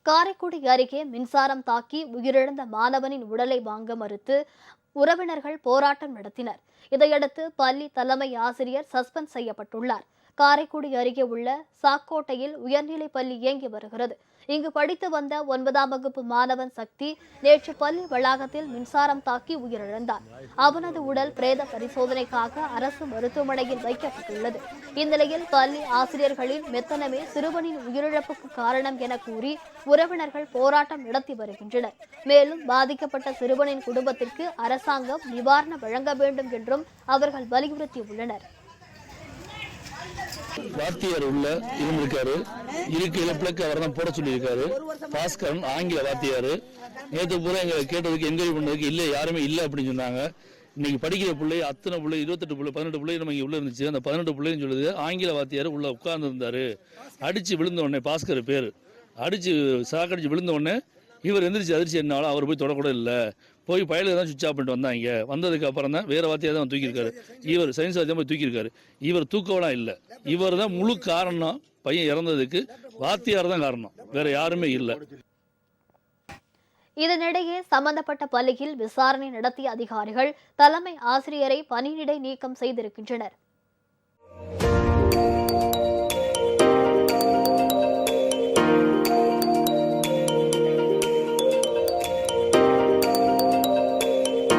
காரைக்குடி அருகே மின்சாரம் தாக்கி உயிரிழந்த மாணவனின் உடலை வாங்க மறுத்து உறவினர்கள் போராட்டம் நடத்தினர். இதையடுத்து பள்ளி தலைமை ஆசிரியர் சஸ்பெண்ட் செய்யப்பட்டுள்ளார். காரைக்குடி அருகே உள்ள சாக்கோட்டையில் உயர்நிலைப் பள்ளி இயங்கி வருகிறது. இங்கு படித்து வந்த 9ஆம் வகுப்பு மாணவன் சக்தி நேற்று பள்ளி வளாகத்தில் மின்சாரம் தாக்கி உயிரிழந்தார். அவனது உடல் பிரேத பரிசோதனைக்காக அரசு மருத்துவமனையில் வைக்கப்பட்டுள்ளது. இந்நிலையில் பள்ளி ஆசிரியர்களின் மெத்தனமே சிறுவனின் உயிரிழப்புக்கு காரணம் என கூறி உறவினர்கள் போராட்டம் நடத்தி வருகின்றனர். மேலும் பாதிக்கப்பட்ட சிறுவனின் குடும்பத்திற்கு அரசாங்கம் நிவாரணம் வழங்க வேண்டும் என்றும் அவர்கள் வலியுறுத்தியுள்ளனர். வாத்தியார் உள்ள இருந்திருக்காரு. இழப்பிலக்கு அவர் தான் போட சொல்லியிருக்காரு. பாஸ்கரன் ஆங்கில வாத்தியார். நேற்று பூரா எங்களை கேட்டதுக்கு என்கொயரி பண்ணதுக்கு இல்லை, யாருமே இல்லை அப்படின்னு சொன்னாங்க. இன்னைக்கு படிக்கிற பிள்ளை அத்தனை பிள்ளை 28 பிள்ளை 18 பிள்ளை நம்ம இங்கே உள்ள இருந்துச்சு. அந்த 18 பிள்ளைன்னு சொல்லுது ஆங்கில வாத்தியார் உள்ள உட்கார்ந்து இருந்தாரு. அடிச்சு விழுந்த உடனே பாஸ்கர் பேர் அடிச்சு சாக்கடிச்சு விழுந்த உடனே இவர் எந்திரிச்சு அதிர்ச்சி என்னாலும் அவர் போய் தொடக்கூட இல்லை. போய் பயலுக்கு தான் சுவிட்ச் ஆஃப் பண்ணிட்டு வந்தாங்க. வந்ததுக்கு அப்புறம் தான் வேற வாத்தியார் தான் தூக்கியிருக்காரு. இவர் சயின்ஸ் வாத்தியம் போய் தூக்கியிருக்காரு. இவர் தூக்கலாம் இல்லை. இவர் தான் முழு காரணம். பையன் இறந்ததுக்கு வாத்தியார் தான் காரணம், வேற யாருமே இல்லை. இதனிடையே சம்பந்தப்பட்ட பள்ளியில் விசாரணை நடத்திய அதிகாரிகள் தலைமை ஆசிரியரை பணியிடை நீக்கம் செய்திருக்கின்றனர்.